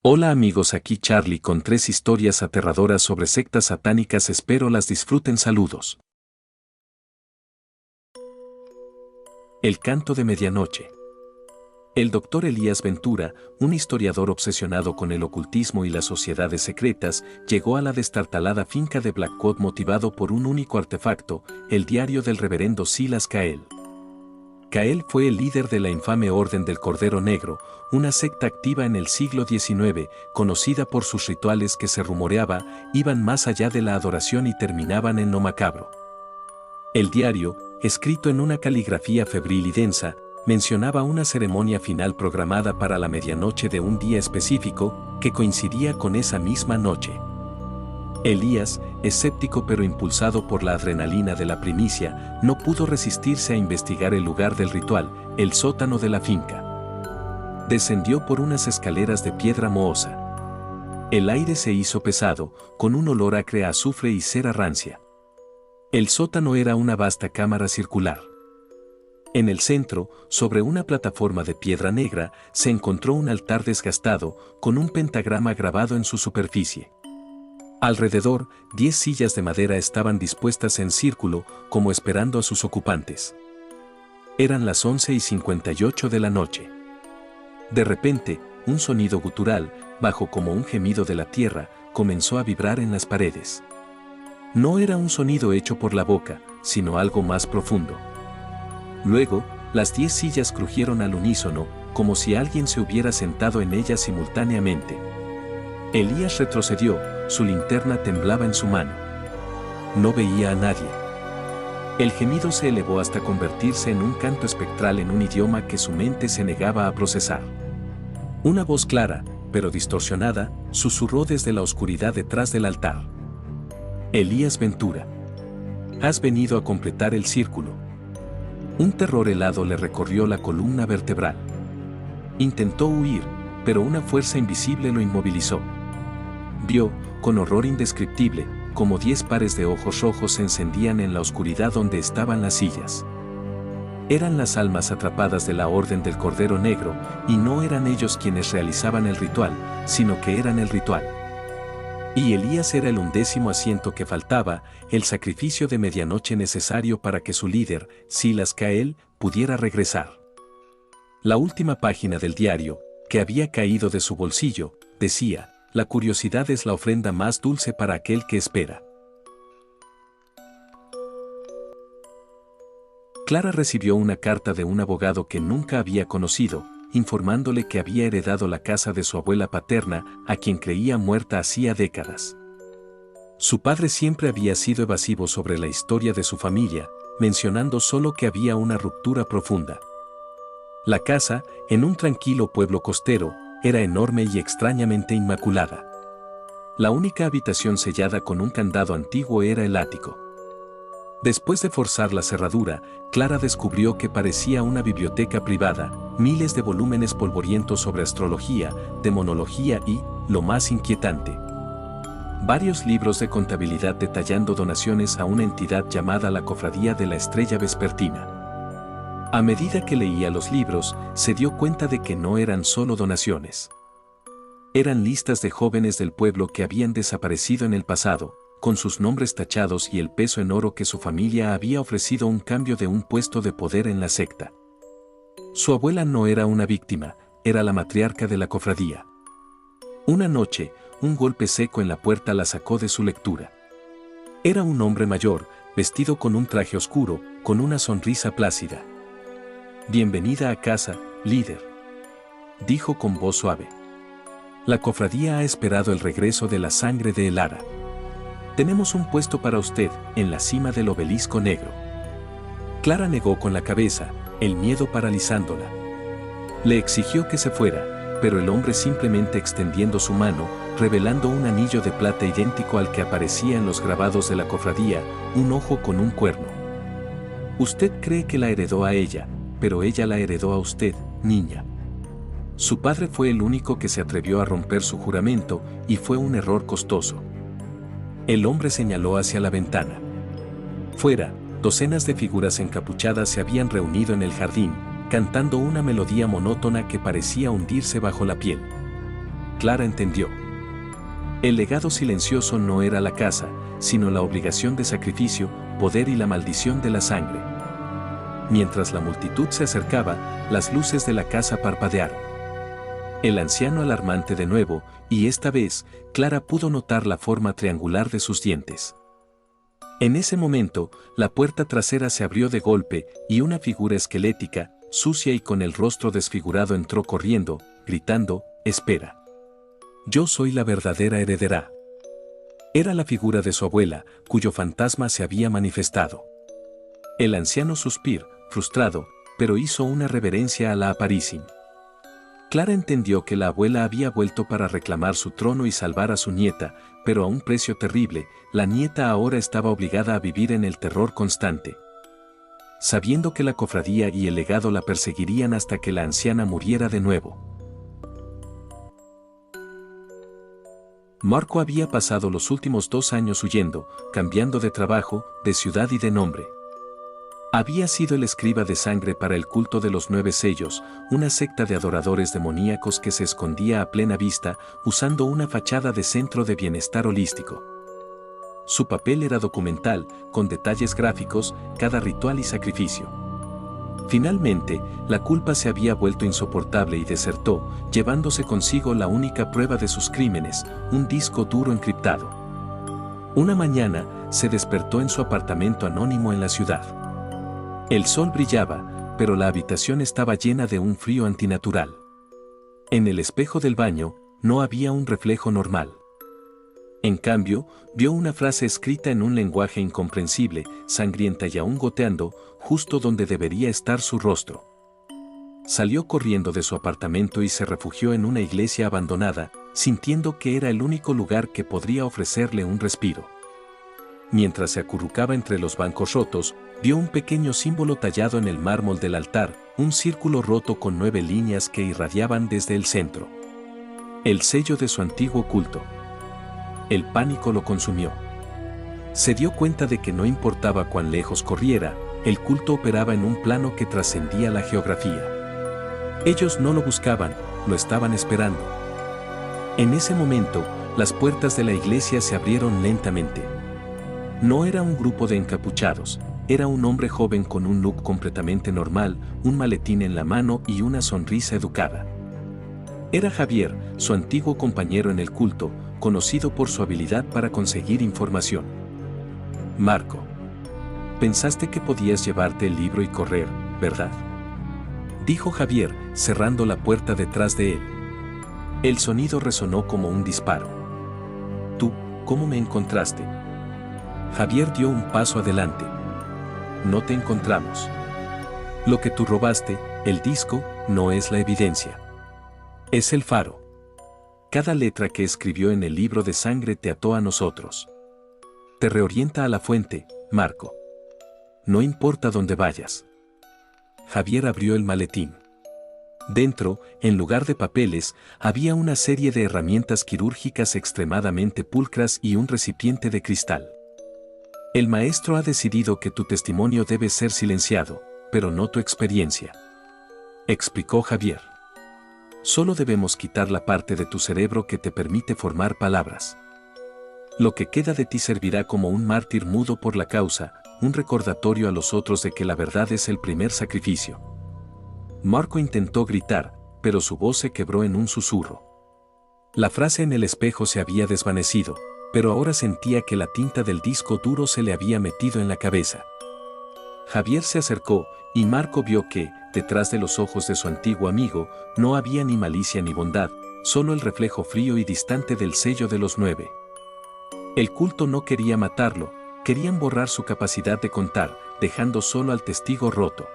Hola amigos, aquí Charlie con 3 historias aterradoras sobre sectas satánicas, espero las disfruten. Saludos. El canto de medianoche. El doctor Elías Ventura, un historiador obsesionado con el ocultismo y las sociedades secretas, llegó a la destartalada finca de Blackwood motivado por un único artefacto, el diario del reverendo Silas Cael. Cael fue el líder de la infame Orden del Cordero Negro, una secta activa en el siglo XIX, conocida por sus rituales que se rumoreaba iban más allá de la adoración y terminaban en lo macabro. El diario, escrito en una caligrafía febril y densa, mencionaba una ceremonia final programada para la medianoche de un día específico, que coincidía con esa misma noche. Elías, escéptico pero impulsado por la adrenalina de la primicia, no pudo resistirse a investigar el lugar del ritual, el sótano de la finca. Descendió por unas escaleras de piedra mohosa. El aire se hizo pesado, con un olor acre a azufre y cera rancia. El sótano era una vasta cámara circular. En el centro, sobre una plataforma de piedra negra, se encontró un altar desgastado, con un pentagrama grabado en su superficie. Alrededor, 10 sillas de madera estaban dispuestas en círculo, como esperando a sus ocupantes. Eran las 11:58 de la noche. De repente, un sonido gutural, bajo como un gemido de la tierra, comenzó a vibrar en las paredes. No era un sonido hecho por la boca, sino algo más profundo. Luego, las 10 sillas crujieron al unísono, como si alguien se hubiera sentado en ellas simultáneamente. Elías retrocedió, su linterna temblaba en su mano. No veía a nadie. El gemido se elevó hasta convertirse en un canto espectral en un idioma que su mente se negaba a procesar. Una voz clara, pero distorsionada, susurró desde la oscuridad detrás del altar. Elías Ventura. Has venido a completar el círculo. Un terror helado le recorrió la columna vertebral. Intentó huir, pero una fuerza invisible lo inmovilizó. Vio, con horror indescriptible, como 10 pares de ojos rojos se encendían en la oscuridad donde estaban las sillas. Eran las almas atrapadas de la Orden del Cordero Negro, y no eran ellos quienes realizaban el ritual, sino que eran el ritual. Y Elías era el 11º asiento que faltaba, el sacrificio de medianoche necesario para que su líder, Silas Cael, pudiera regresar. La última página del diario, que había caído de su bolsillo, decía: la curiosidad es la ofrenda más dulce para aquel que espera. Clara recibió una carta de un abogado que nunca había conocido, informándole que había heredado la casa de su abuela paterna, a quien creía muerta hacía décadas. Su padre siempre había sido evasivo sobre la historia de su familia, mencionando solo que había una ruptura profunda. La casa, en un tranquilo pueblo costero, era enorme y extrañamente inmaculada. La única habitación sellada con un candado antiguo era el ático. Después de forzar la cerradura, Clara descubrió que parecía una biblioteca privada, miles de volúmenes polvorientos sobre astrología, demonología y, lo más inquietante, varios libros de contabilidad detallando donaciones a una entidad llamada la Cofradía de la Estrella Vespertina. A medida que leía los libros, se dio cuenta de que no eran solo donaciones. Eran listas de jóvenes del pueblo que habían desaparecido en el pasado, con sus nombres tachados y el peso en oro que su familia había ofrecido a cambio de un puesto de poder en la secta. Su abuela no era una víctima, era la matriarca de la cofradía. Una noche, un golpe seco en la puerta la sacó de su lectura. Era un hombre mayor, vestido con un traje oscuro, con una sonrisa plácida. «Bienvenida a casa, líder», dijo con voz suave. «La cofradía ha esperado el regreso de la sangre de Elara. Tenemos un puesto para usted, en la cima del obelisco negro». Clara negó con la cabeza, el miedo paralizándola. Le exigió que se fuera, pero el hombre simplemente extendiendo su mano, revelando un anillo de plata idéntico al que aparecía en los grabados de la cofradía, un ojo con un cuerno. «Usted cree que la heredó a ella, pero ella la heredó a usted, niña. Su padre fue el único que se atrevió a romper su juramento, y fue un error costoso». El hombre señaló hacia la ventana. Fuera, docenas de figuras encapuchadas se habían reunido en el jardín, cantando una melodía monótona que parecía hundirse bajo la piel. Clara entendió. El legado silencioso no era la casa, sino la obligación de sacrificio, poder y la maldición de la sangre. Mientras la multitud se acercaba, las luces de la casa parpadearon. El anciano alarmante de nuevo, y esta vez, Clara pudo notar la forma triangular de sus dientes. En ese momento, la puerta trasera se abrió de golpe y una figura esquelética, sucia y con el rostro desfigurado entró corriendo, gritando, «Espera. Yo soy la verdadera heredera». Era la figura de su abuela, cuyo fantasma se había manifestado. El anciano suspiró, frustrado, pero hizo una reverencia a la Aparición. Clara entendió que la abuela había vuelto para reclamar su trono y salvar a su nieta, pero a un precio terrible. La nieta ahora estaba obligada a vivir en el terror constante, sabiendo que la cofradía y el legado la perseguirían hasta que la anciana muriera de nuevo. Marco había pasado los últimos 2 años huyendo, cambiando de trabajo, de ciudad y de nombre. Había sido el escriba de sangre para el culto de los 9 sellos, una secta de adoradores demoníacos que se escondía a plena vista, usando una fachada de centro de bienestar holístico. Su papel era documental, con detalles gráficos, cada ritual y sacrificio. Finalmente, la culpa se había vuelto insoportable y desertó, llevándose consigo la única prueba de sus crímenes, un disco duro encriptado. Una mañana, se despertó en su apartamento anónimo en la ciudad. El sol brillaba, pero la habitación estaba llena de un frío antinatural. En el espejo del baño, no había un reflejo normal. En cambio, vio una frase escrita en un lenguaje incomprensible, sangrienta y aún goteando, justo donde debería estar su rostro. Salió corriendo de su apartamento y se refugió en una iglesia abandonada, sintiendo que era el único lugar que podría ofrecerle un respiro. Mientras se acurrucaba entre los bancos rotos, vio un pequeño símbolo tallado en el mármol del altar, un círculo roto con 9 líneas que irradiaban desde el centro. El sello de su antiguo culto. El pánico lo consumió. Se dio cuenta de que no importaba cuán lejos corriera, el culto operaba en un plano que trascendía la geografía. Ellos no lo buscaban, lo estaban esperando. En ese momento, las puertas de la iglesia se abrieron lentamente. No era un grupo de encapuchados, era un hombre joven con un look completamente normal, un maletín en la mano y una sonrisa educada. Era Javier, su antiguo compañero en el culto, conocido por su habilidad para conseguir información. Marco. Pensaste que podías llevarte el libro y correr, ¿verdad? Dijo Javier, cerrando la puerta detrás de él. El sonido resonó como un disparo. ¿Tú, cómo me encontraste? Javier dio un paso adelante. No te encontramos. Lo que tú robaste, el disco, no es la evidencia. Es el faro. Cada letra que escribió en el libro de sangre te ató a nosotros. Te reorienta a la fuente, Marco. No importa dónde vayas. Javier abrió el maletín. Dentro, en lugar de papeles, había una serie de herramientas quirúrgicas extremadamente pulcras y un recipiente de cristal. El maestro ha decidido que tu testimonio debe ser silenciado, pero no tu experiencia. Explicó Javier. Solo debemos quitar la parte de tu cerebro que te permite formar palabras. Lo que queda de ti servirá como un mártir mudo por la causa, un recordatorio a los otros de que la verdad es el primer sacrificio. Marco intentó gritar, pero su voz se quebró en un susurro. La frase en el espejo se había desvanecido, pero ahora sentía que la tinta del disco duro se le había metido en la cabeza. Javier se acercó, y Marco vio que, detrás de los ojos de su antiguo amigo, no había ni malicia ni bondad, solo el reflejo frío y distante del sello de los 9. El culto no quería matarlo, querían borrar su capacidad de contar, dejando solo al testigo roto.